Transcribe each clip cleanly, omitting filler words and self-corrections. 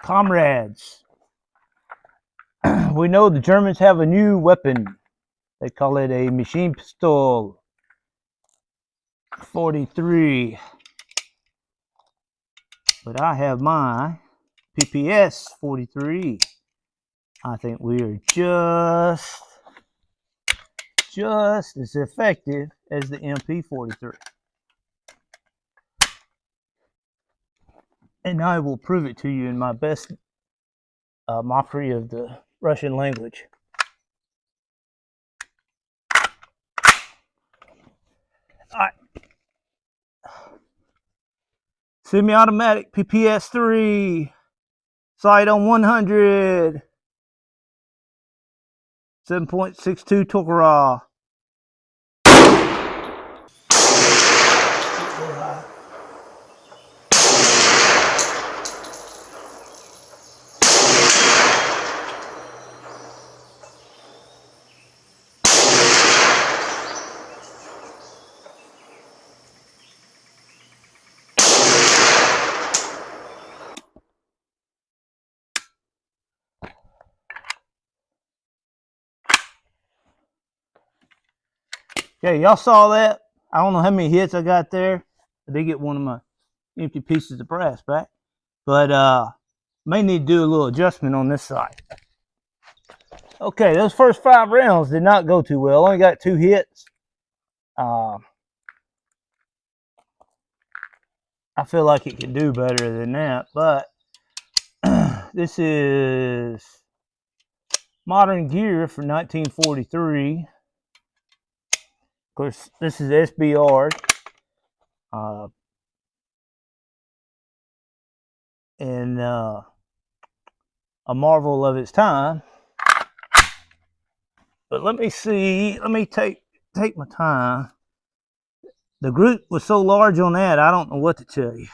Comrades, we know the Germans have a new weapon. They call it a machine pistol 43. But I have my PPS 43. I think we are just as effective as the MP 43. And I will prove it to you in my best mockery of the Russian language. Alright. Semi-automatic PPS 3. Sight on 100. 7.62 Tokarev. Okay, y'all saw that? I don't know how many hits I got there. I did get one of my empty pieces of brass back. But may need to do a little adjustment on this side. Okay, those first 5 rounds did not go too well. Only got 2 hits. I feel like it could do better than that, but this is modern gear for 1943. Of course, this is SBR. And a marvel of its time. But let me see. Let me take my time. The group was so large on that, I don't know what to tell you.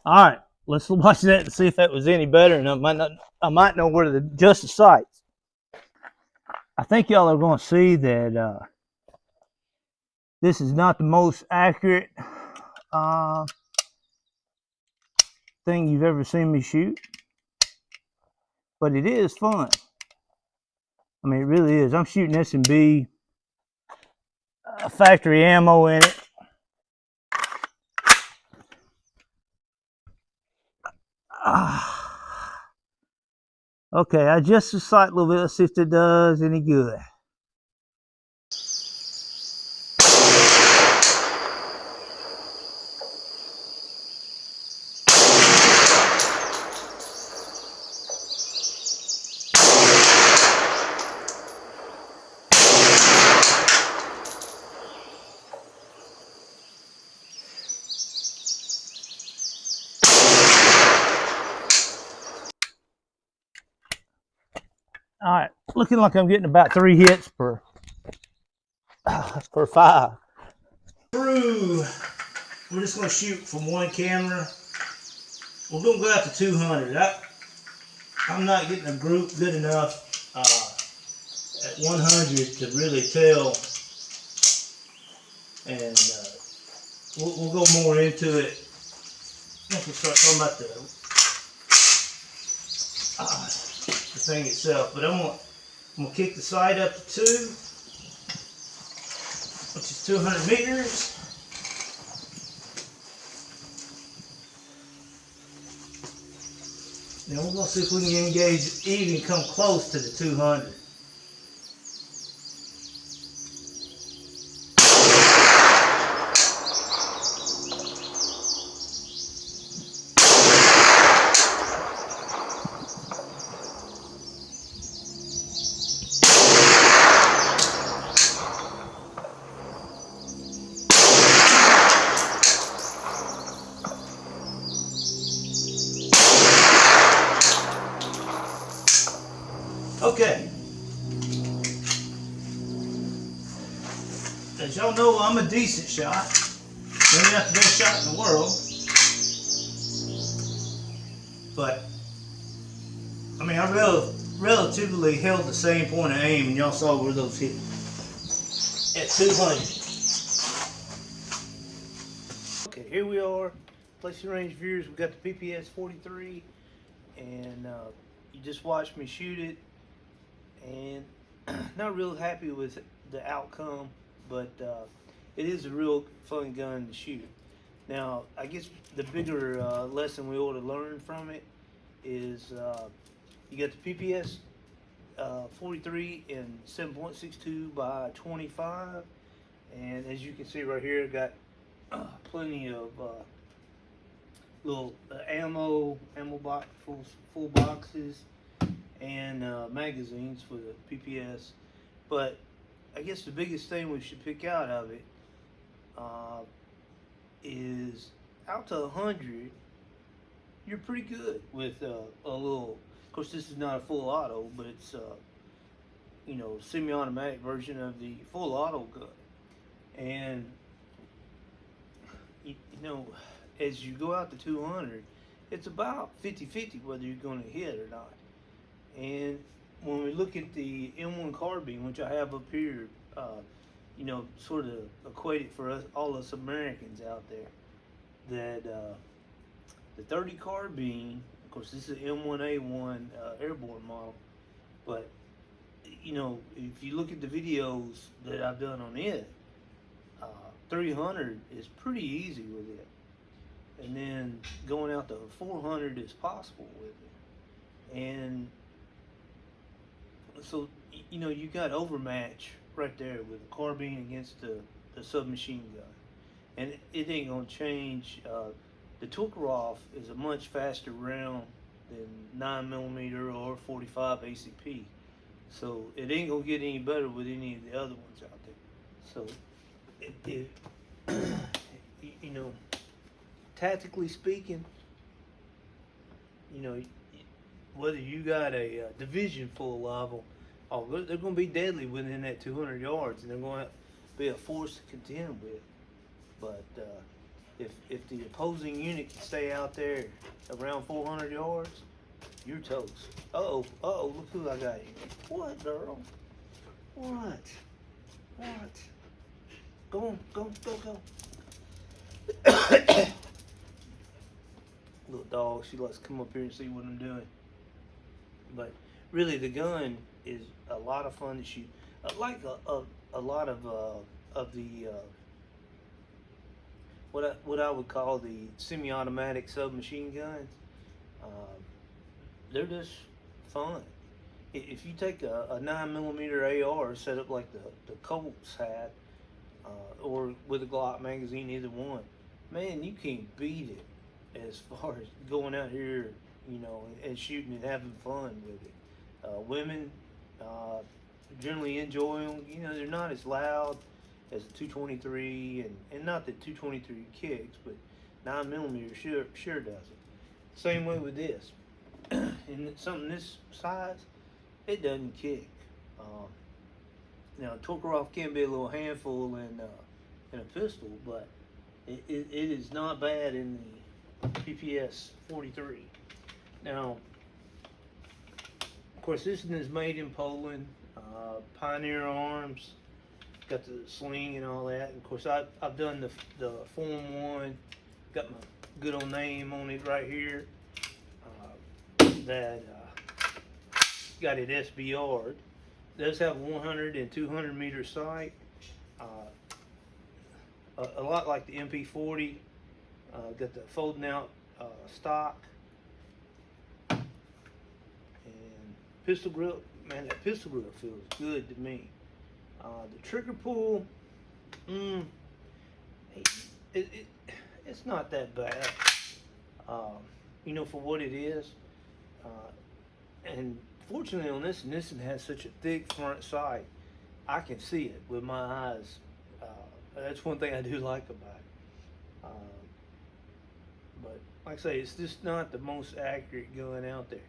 All right, let's watch that and see if that was any better. And I might know where to adjust the sights. I think y'all are going to see that this is not the most accurate thing you've ever seen me shoot, but it is fun. I mean, it really is. I'm shooting S&B factory ammo in it. Okay, I adjust the sight a little bit. Let's see if it does any good. All right, looking like I'm getting about 3 hits per 5. We're just going to shoot from one camera. We're going to go out to 200. I'm not getting a group good enough at 100 to really tell, and we'll go more into it once we start talking about the thing itself. But I'm gonna kick the sight up to 2, which is 200 meters. Now we're gonna see if we can engage, even come close to the 200. Okay. As y'all know, I'm a decent shot. Maybe not the best shot in the world. But, I mean, I relatively held the same point of aim, and y'all saw where those hit. At 200. Okay, here we are. Placing range viewers. We got the PPS 43, and you just watched me shoot it. And not real happy with the outcome, but it is a real fun gun to shoot. Now, I guess the bigger lesson we ought to learn from it is you got the PPS 43 in 7.62 by 25, and as you can see right here, I got plenty of little ammo box, full boxes, and magazines for the PPS. But I guess the biggest thing we should pick out of it is out to 100, you're pretty good with a little. Of course, this is not a full auto, but it's you know, semi-automatic version of the full auto gun. And you know, as you go out to 200, it's about 50-50 whether you're going to hit or not. And when we look at the M1 carbine, which I have up here, you know, sort of equated for us, all us Americans out there, that the 30 carbine, of course, this is an M1A1 airborne model, but you know, if you look at the videos that I've done on it, 300 is pretty easy with it, and then going out to 400 is possible with it. And so, you know, you got overmatch right there with the carbine against the submachine gun, and it ain't gonna change. The Tokarev is a much faster round than 9mm or 45 ACP, so it ain't gonna get any better with any of the other ones out there. So, you know, tactically speaking, you know, whether you got a division full of them, oh, they're going to be deadly within that 200 yards, and they're going to be a force to contend with. But if the opposing unit can stay out there around 400 yards, you're toast. Uh-oh, look who I got here. What, girl? What? Go. Little dog, she likes to come up here and see what I'm doing. But really, the gun is a lot of fun to shoot. Like a lot of the what I would call the semi-automatic submachine guns. They're just fun. If you take a 9mm AR set up like the Colts had, or with a Glock magazine, either one, man, you can't beat it as far as going out here, you know, and shooting and having fun with it. Women generally enjoy them. You know, they're not as loud as a 223, and not that 223 kicks, but 9mm sure does it. Same way with this. And something this size, it doesn't kick. Now, Tokarev can be a little handful in a pistol, but it is not bad in the PPS 43. Now, of course, this one is made in Poland. Pioneer Arms, got the sling and all that. And of course, I've done the Form 1, got my good old name on it right here. That got it SBR'd. Does have 100 and 200 meter sight. A lot like the MP40. Got the folding out stock. And pistol grip, man, that pistol grip feels good to me. The trigger pull, it's not that bad. You know, for what it is. And fortunately on this one has such a thick front sight, I can see it with my eyes. That's one thing I do like about it. But like I say, it's just not the most accurate gun out there.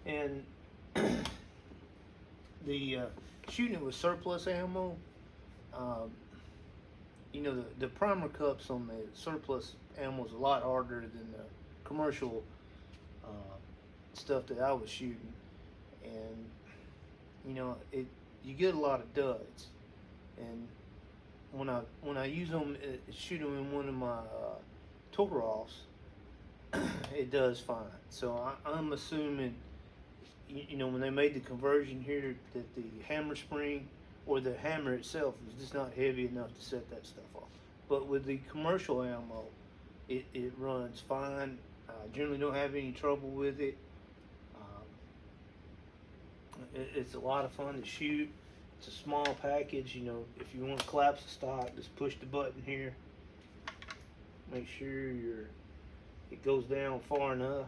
And the shooting it with surplus ammo, um, you know, the primer cups on the surplus ammo is a lot harder than the commercial stuff that I was shooting, and you know, you get a lot of duds, and when I use them, shoot them in one of my Tokoroffs, it does fine. So I'm assuming, you know, when they made the conversion here, that the hammer spring or the hammer itself is just not heavy enough to set that stuff off. But with the commercial ammo, it runs fine. I generally don't have any trouble with it. It's a lot of fun to shoot. It's a small package. You know, if you want to collapse the stock, just push the button here. Make sure it goes down far enough.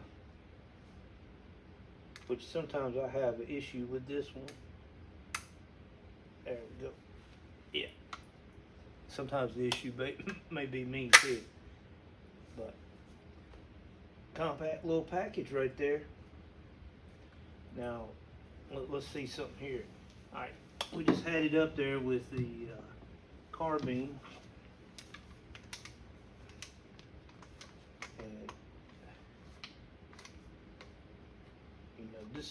Which sometimes I have an issue with this one. There we go. Yeah. Sometimes the issue may be me too. But compact little package right there. Now, let's see something here. Alright, we just had it up there with the carbine. And, you know,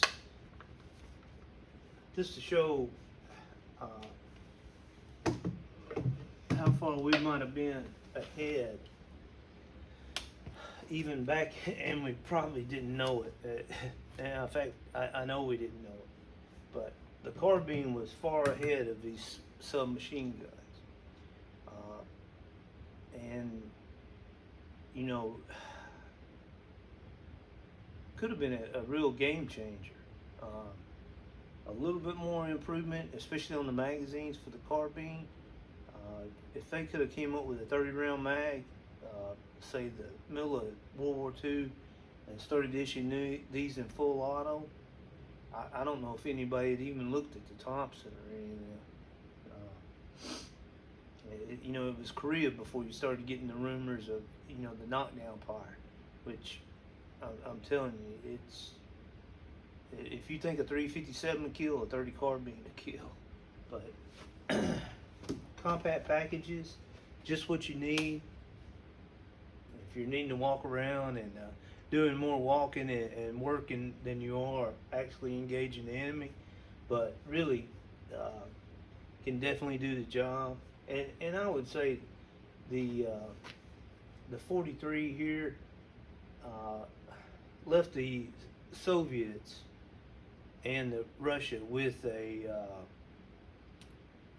this to show how far we might have been ahead, even back, and we probably didn't know it. And in fact, I know we didn't know it, but the carbine was far ahead of these submachine guns. And, you know, could have been a real game changer. A little bit more improvement, especially on the magazines for the carbine. If they could have came up with a 30-round mag, say the middle of World War II, and started issuing these in full auto, I don't know if anybody had even looked at the Thompson or anything. You know, it was Korea before you started getting the rumors of, you know, the knockdown fire, which I'm telling you, it's, if you think a 357 to kill, a 30 carbine to kill. But compact packages, just what you need. If you're needing to walk around and doing more walking and working than you are actually engaging the enemy, but really can definitely do the job. And I would say the 43 here left the Soviets and Russia with a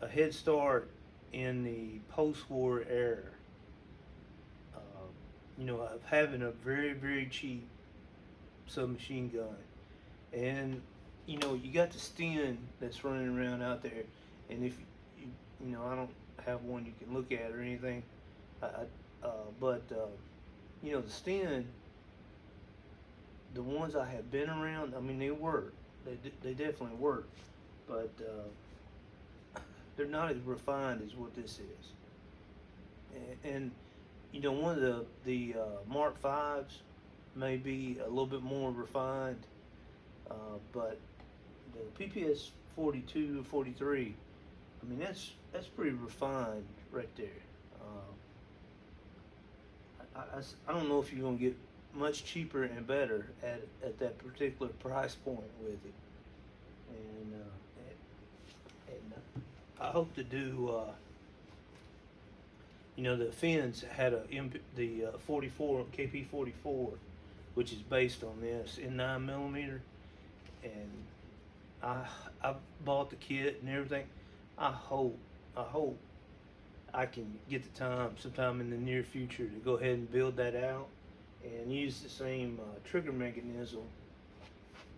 head start in the post-war era. You know, of having a very, very cheap submachine gun. And, you know, you got the Sten that's running around out there. And if you know, I don't have one you can look at or anything. But you know, the Sten, the ones I have been around, I mean, they work. They definitely work. But they're not as refined as what this is. And you know, one of the Mark 5s may be a little bit more refined, but the PPS 42, 43, I mean, that's pretty refined right there. I don't know if you're gonna get much cheaper and better at that particular price point with it, and I hope to do. You know, the Finns had the 44 KP44, which is based on this in 9mm, and I bought the kit and everything. I hope I can get the time sometime in the near future to go ahead and build that out and use the same trigger mechanism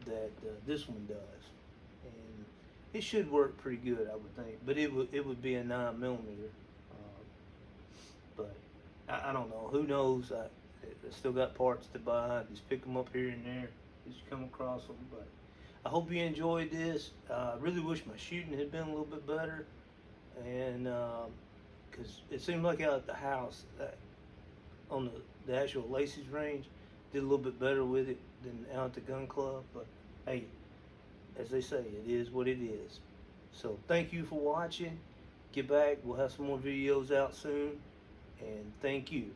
that this one does, and it should work pretty good, I would think. But it would be a 9mm. But I don't know. Who knows? I still got parts to buy. Just pick them up here and there as you come across them. But I hope you enjoyed this. I really wish my shooting had been a little bit better, and because it seemed like out at the house, on the actual Lacey's range, did a little bit better with it than out at the gun club. But hey, as they say, it is what it is. So thank you for watching. Get back. We'll have some more videos out soon. And thank you.